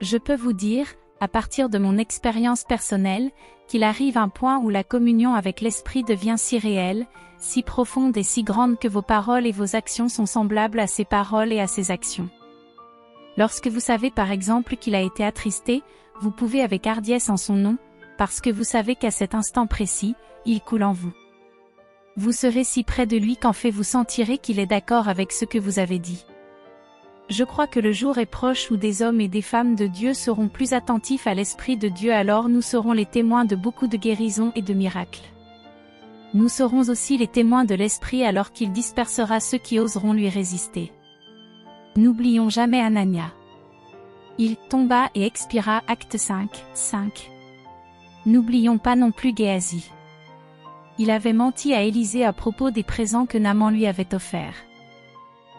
Je peux vous dire, à partir de mon expérience personnelle, qu'il arrive un point où la communion avec l'Esprit devient si réelle, si profonde et si grande que vos paroles et vos actions sont semblables à ses paroles et à ses actions. Lorsque vous savez par exemple qu'il a été attristé, vous pouvez avec hardiesse en son nom, parce que vous savez qu'à cet instant précis, il coule en vous. Vous serez si près de lui qu'en fait vous sentirez qu'il est d'accord avec ce que vous avez dit. Je crois que le jour est proche où des hommes et des femmes de Dieu seront plus attentifs à l'Esprit de Dieu, alors nous serons les témoins de beaucoup de guérisons et de miracles. Nous serons aussi les témoins de l'Esprit alors qu'il dispersera ceux qui oseront lui résister. N'oublions jamais Anania. Il tomba et expira, Acte 5, 5. N'oublions pas non plus Géasi. Il avait menti à Élisée à propos des présents que Naaman lui avait offerts.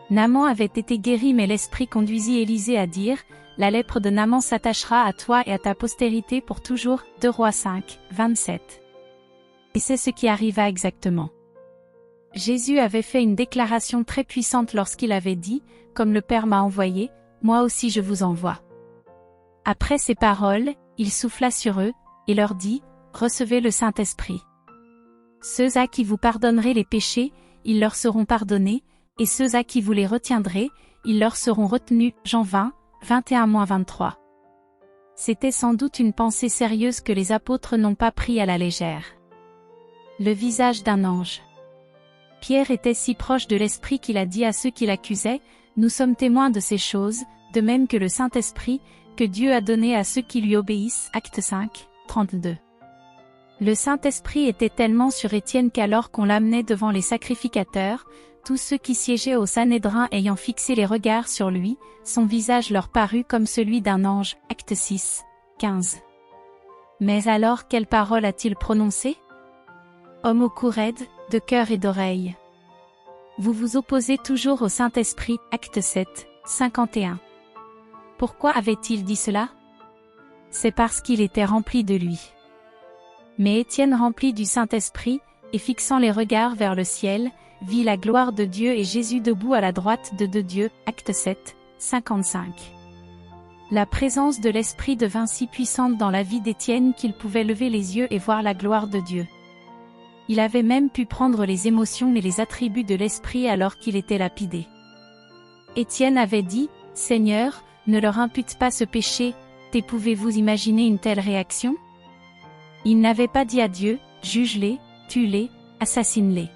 Naaman avait été guéri, mais l'Esprit conduisit Élisée à dire, « La lèpre de Naaman s'attachera à toi et à ta postérité pour toujours. » 2 Rois 5, 27. Et c'est ce qui arriva exactement. Jésus avait fait une déclaration très puissante lorsqu'il avait dit, « Comme le Père m'a envoyé, moi aussi je vous envoie. » Après ces paroles, il souffla sur eux, et leur dit, « Recevez le Saint-Esprit. Ceux à qui vous pardonnerez les péchés, ils leur seront pardonnés, et ceux à qui vous les retiendrez, ils leur seront retenus. » Jean 20, 21-23. C'était sans doute une pensée sérieuse que les apôtres n'ont pas pris à la légère. Le visage d'un ange. Pierre était si proche de l'Esprit qu'il a dit à ceux qui l'accusaient, « Nous sommes témoins de ces choses, de même que le Saint-Esprit, que Dieu a donné à ceux qui lui obéissent. » Acte 5, 32. Le Saint-Esprit était tellement sur Étienne qu'alors qu'on l'amenait devant les sacrificateurs, tous ceux qui siégeaient au Sanhédrin ayant fixé les regards sur lui, son visage leur parut comme celui d'un ange. Acte 6, 15. Mais alors quelle parole a-t-il prononcée? Homme au cou raide, de cœur et d'oreille. Vous vous opposez toujours au Saint-Esprit. Acte 7, 51. Pourquoi avait-il dit cela? C'est parce qu'il était rempli de lui. Mais Étienne, rempli du Saint-Esprit, et fixant les regards vers le ciel, vit la gloire de Dieu et Jésus debout à la droite de Dieu. Acte 7, 55. La présence de l'Esprit devint si puissante dans la vie d'Étienne qu'il pouvait lever les yeux et voir la gloire de Dieu. Il avait même pu prendre les émotions et les attributs de l'Esprit alors qu'il était lapidé. Étienne avait dit, « Seigneur, ne leur impute pas ce péché. » Pouvez-vous imaginer une telle réaction? Il n'avait pas dit à Dieu, « Juge-les, tue-les, assassine-les. »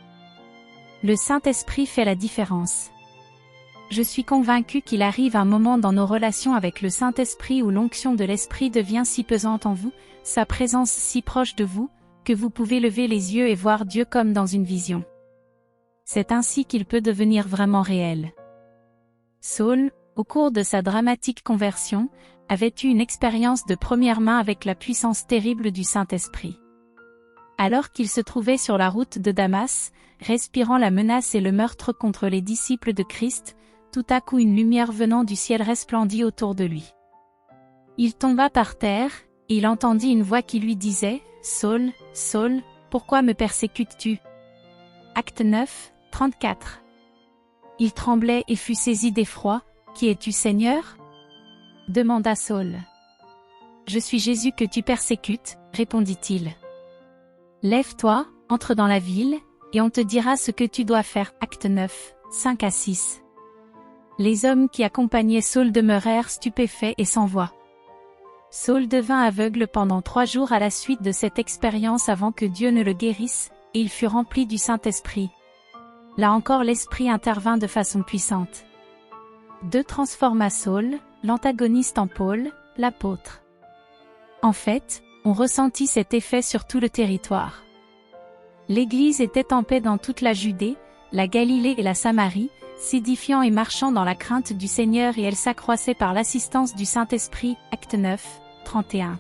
Le Saint-Esprit fait la différence. Je suis convaincu qu'il arrive un moment dans nos relations avec le Saint-Esprit où l'onction de l'Esprit devient si pesante en vous, sa présence si proche de vous, que vous pouvez lever les yeux et voir Dieu comme dans une vision. C'est ainsi qu'il peut devenir vraiment réel. Saul, au cours de sa dramatique conversion, avait eu une expérience de première main avec la puissance terrible du Saint-Esprit. Alors qu'il se trouvait sur la route de Damas, respirant la menace et le meurtre contre les disciples de Christ, tout à coup une lumière venant du ciel resplendit autour de lui. Il tomba par terre, et il entendit une voix qui lui disait, « Saul, Saul, pourquoi me persécutes-tu » Acte 9, 34. Il tremblait et fut saisi d'effroi. « Qui es-tu, Seigneur » demanda Saul. « Je suis Jésus que tu persécutes, » répondit-il. « Lève-toi, entre dans la ville, et on te dira ce que tu dois faire. » Acte 9, 5-6. Les hommes qui accompagnaient Saul demeurèrent stupéfaits et sans voix. Saul devint aveugle pendant 3 jours à la suite de cette expérience avant que Dieu ne le guérisse, et il fut rempli du Saint-Esprit. Là encore l'Esprit intervint de façon puissante. Dieu transforma Saul, l'antagoniste, en Paul, l'apôtre. En fait, on ressentit cet effet sur tout le territoire. L'Église était en paix dans toute la Judée, la Galilée et la Samarie, s'édifiant et marchant dans la crainte du Seigneur, et elle s'accroissait par l'assistance du Saint-Esprit. Acte 9, 31.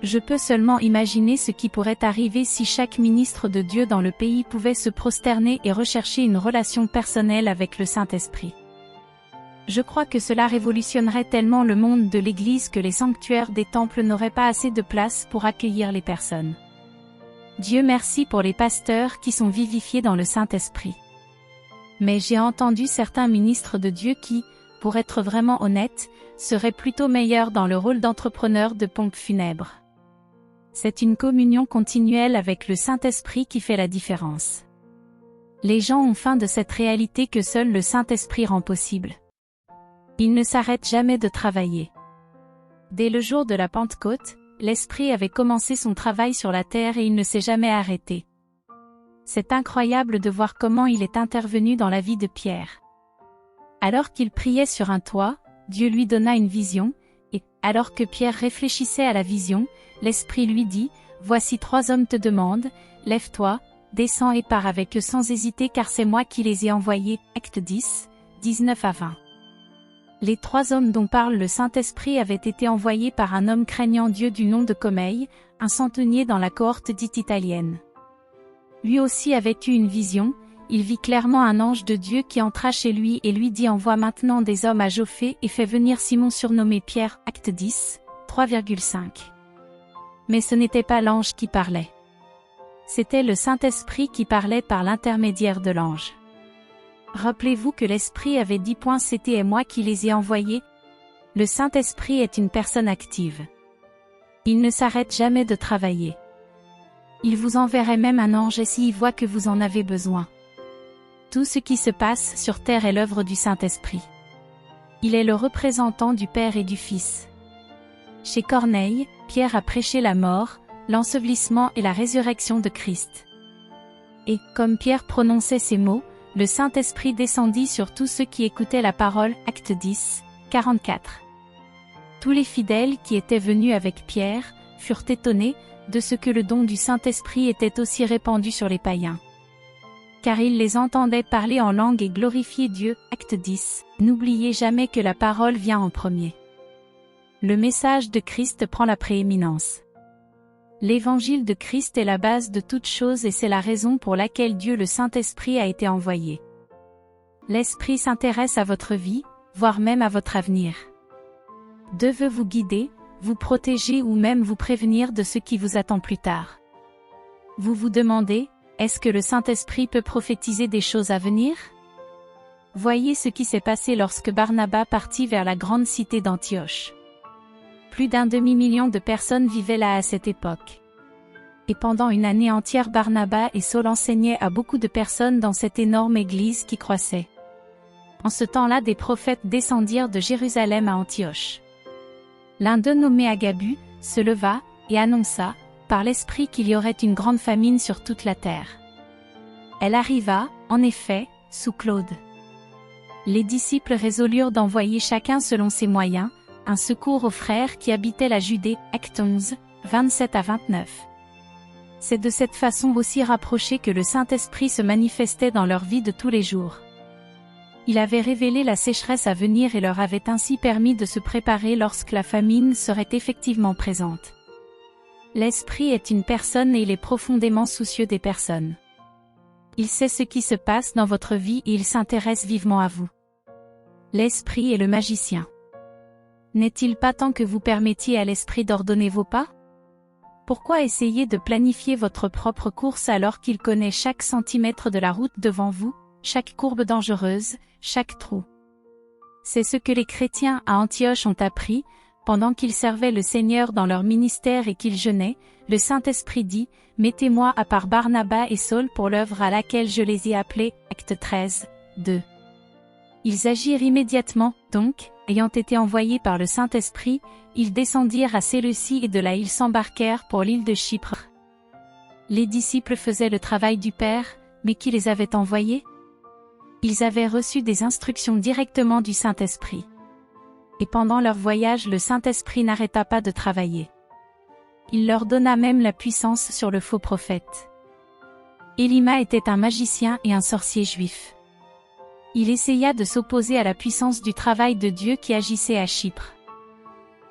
Je peux seulement imaginer ce qui pourrait arriver si chaque ministre de Dieu dans le pays pouvait se prosterner et rechercher une relation personnelle avec le Saint-Esprit. Je crois que cela révolutionnerait tellement le monde de l'Église que les sanctuaires des temples n'auraient pas assez de place pour accueillir les personnes. Dieu merci pour les pasteurs qui sont vivifiés dans le Saint-Esprit. Mais j'ai entendu certains ministres de Dieu qui, pour être vraiment honnête, serait plutôt meilleur dans le rôle d'entrepreneur de pompe funèbre. C'est une communion continuelle avec le Saint-Esprit qui fait la différence. Les gens ont faim de cette réalité que seul le Saint-Esprit rend possible. Il ne s'arrête jamais de travailler. Dès le jour de la Pentecôte, l'Esprit avait commencé son travail sur la terre et il ne s'est jamais arrêté. C'est incroyable de voir comment il est intervenu dans la vie de Pierre. Alors qu'il priait sur un toit, Dieu lui donna une vision, et, alors que Pierre réfléchissait à la vision, l'Esprit lui dit, « Voici 3 hommes te demandent, lève-toi, descends et pars avec eux sans hésiter car c'est moi qui les ai envoyés. » Acte 10, 19 à 20. Les 3 hommes dont parle le Saint-Esprit avaient été envoyés par un homme craignant Dieu du nom de Comeille, un centenier dans la cohorte dite italienne. Lui aussi avait eu une vision, il vit clairement un ange de Dieu qui entra chez lui et lui dit « Envoie maintenant des hommes à Jophé et fais venir Simon surnommé Pierre. » Acte 10, 3,5. Mais ce n'était pas l'ange qui parlait. C'était le Saint-Esprit qui parlait par l'intermédiaire de l'ange. Rappelez-vous que l'Esprit avait dit « C'était moi qui les ai envoyés ». Le Saint-Esprit est une personne active. Il ne s'arrête jamais de travailler. Il vous enverrait même un ange s'il voit que vous en avez besoin. Tout ce qui se passe sur terre est l'œuvre du Saint-Esprit. Il est le représentant du Père et du Fils. Chez Corneille, Pierre a prêché la mort, l'ensevelissement et la résurrection de Christ. Et, comme Pierre prononçait ces mots, le Saint-Esprit descendit sur tous ceux qui écoutaient la parole. Acte 10, 44. Tous les fidèles qui étaient venus avec Pierre, furent étonnés, de ce que le don du Saint-Esprit était aussi répandu sur les païens. Car ils les entendaient parler en langue et glorifier Dieu. Acte 10. N'oubliez jamais que la parole vient en premier. Le message de Christ prend la prééminence. L'évangile de Christ est la base de toute chose et c'est la raison pour laquelle Dieu le Saint-Esprit a été envoyé. L'Esprit s'intéresse à votre vie, voire même à votre avenir. Dieu veut vous guider, vous protéger ou même vous prévenir de ce qui vous attend plus tard. Vous vous demandez, est-ce que le Saint-Esprit peut prophétiser des choses à venir? Voyez ce qui s'est passé lorsque Barnabas partit vers la grande cité d'Antioche. Plus d'1 demi-million de personnes vivaient là à cette époque. Et pendant une année entière Barnabas et Saul enseignaient à beaucoup de personnes dans cette énorme église qui croissait. En ce temps-là des prophètes descendirent de Jérusalem à Antioche. L'un d'eux nommé Agabus, se leva, et annonça, par l'Esprit qu'il y aurait une grande famine sur toute la terre. Elle arriva, en effet, sous Claude. Les disciples résolurent d'envoyer chacun selon ses moyens, un secours aux frères qui habitaient la Judée. Acte 11, 27 à 29. C'est de cette façon aussi rapprochée que le Saint-Esprit se manifestait dans leur vie de tous les jours. Il avait révélé la sécheresse à venir et leur avait ainsi permis de se préparer lorsque la famine serait effectivement présente. L'Esprit est une personne et il est profondément soucieux des personnes. Il sait ce qui se passe dans votre vie et il s'intéresse vivement à vous. L'Esprit est le magicien. N'est-il pas temps que vous permettiez à l'Esprit d'ordonner vos pas? Pourquoi essayer de planifier votre propre course alors qu'il connaît chaque centimètre de la route devant vous, chaque courbe dangereuse, chaque trou? C'est ce que les chrétiens à Antioche ont appris, pendant qu'ils servaient le Seigneur dans leur ministère et qu'ils jeûnaient, le Saint-Esprit dit, « Mettez-moi à part Barnabas et Saul pour l'œuvre à laquelle je les ai appelés. » Acte 13, 2. Ils agirent immédiatement, donc, ayant été envoyés par le Saint-Esprit, ils descendirent à Séleucie et de là ils s'embarquèrent pour l'île de Chypre. Les disciples faisaient le travail du Père, mais qui les avait envoyés? Ils avaient reçu des instructions directement du Saint-Esprit. Et pendant leur voyage le Saint-Esprit n'arrêta pas de travailler. Il leur donna même la puissance sur le faux prophète. Élima était un magicien et un sorcier juif. Il essaya de s'opposer à la puissance du travail de Dieu qui agissait à Chypre.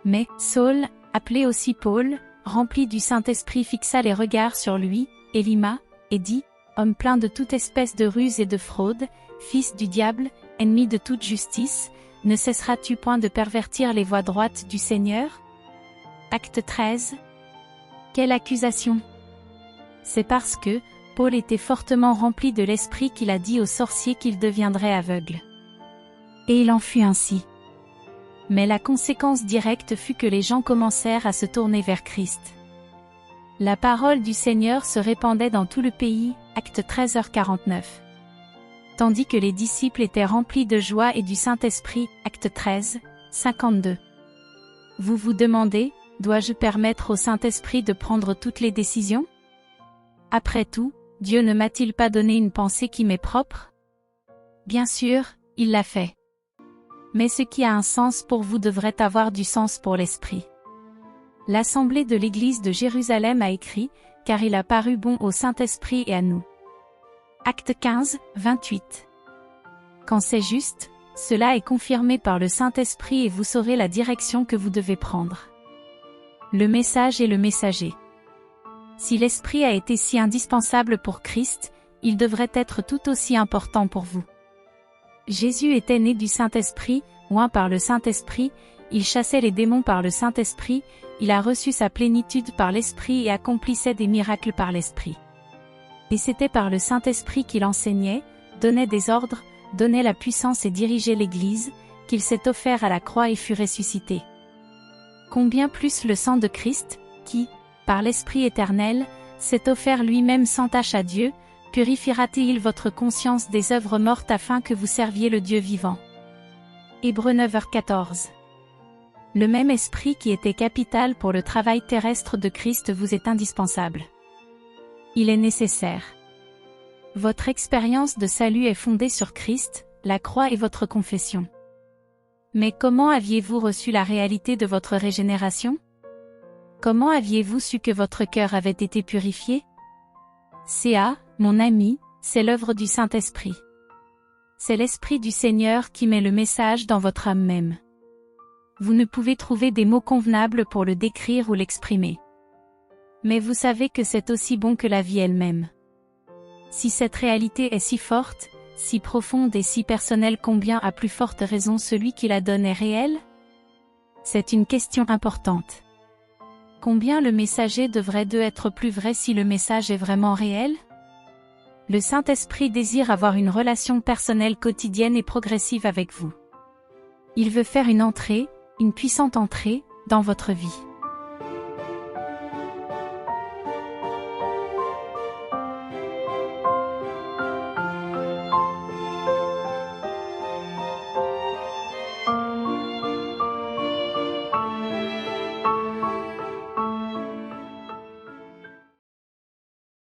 Mais, Saul, appelé aussi Paul, rempli du Saint-Esprit fixa les regards sur lui, Élima, et dit, « Homme plein de toute espèce de ruse et de fraude, fils du diable, ennemi de toute justice, ne cesseras-tu point de pervertir les voies droites du Seigneur ?» Acte 13. Quelle accusation! C'est parce que, Paul était fortement rempli de l'Esprit qu'il a dit aux sorciers qu'il deviendrait aveugle. Et il en fut ainsi. Mais la conséquence directe fut que les gens commencèrent à se tourner vers Christ. La parole du Seigneur se répandait dans tout le pays, Actes 13h49. Tandis que les disciples étaient remplis de joie et du Saint-Esprit, Actes 13, 52. Vous vous demandez, dois-je permettre au Saint-Esprit de prendre toutes les décisions? Après tout, Dieu ne m'a-t-il pas donné une pensée qui m'est propre? Bien sûr, il l'a fait. Mais ce qui a un sens pour vous devrait avoir du sens pour l'Esprit. L'Assemblée de l'Église de Jérusalem a écrit, car il a paru bon au Saint-Esprit et à nous. Acte 15, 28. Quand c'est juste, cela est confirmé par le Saint-Esprit et vous saurez la direction que vous devez prendre. Le message et le messager. Si l'Esprit a été si indispensable pour Christ, il devrait être tout aussi important pour vous. Jésus était né du Saint-Esprit, oint par le Saint-Esprit, il chassait les démons par le Saint-Esprit, il a reçu sa plénitude par l'Esprit et accomplissait des miracles par l'Esprit. Et c'était par le Saint-Esprit qu'il enseignait, donnait des ordres, donnait la puissance et dirigeait l'Église, qu'il s'est offert à la croix et fut ressuscité. Combien plus le sang de Christ, qui, par l'Esprit éternel, s'est offert lui-même sans tache à Dieu, purifiera-t-il votre conscience des œuvres mortes afin que vous serviez le Dieu vivant. Hébreux 9h14. Le même esprit qui était capital pour le travail terrestre de Christ vous est indispensable. Il est nécessaire. Votre expérience de salut est fondée sur Christ, la croix et votre confession. Mais comment aviez-vous reçu la réalité de votre régénération? Comment aviez-vous su que votre cœur avait été purifié? Mon ami, c'est l'œuvre du Saint-Esprit. C'est l'Esprit du Seigneur qui met le message dans votre âme même. Vous ne pouvez trouver des mots convenables pour le décrire ou l'exprimer. Mais vous savez que c'est aussi bon que la vie elle-même. Si cette réalité est si forte, si profonde et si personnelle, combien à plus forte raison celui qui la donne est réel? C'est une question importante. Combien le messager devrait être plus vrai si le message est vraiment réel? Le Saint-Esprit désire avoir une relation personnelle quotidienne et progressive avec vous. Il veut faire une entrée, une puissante entrée, dans votre vie.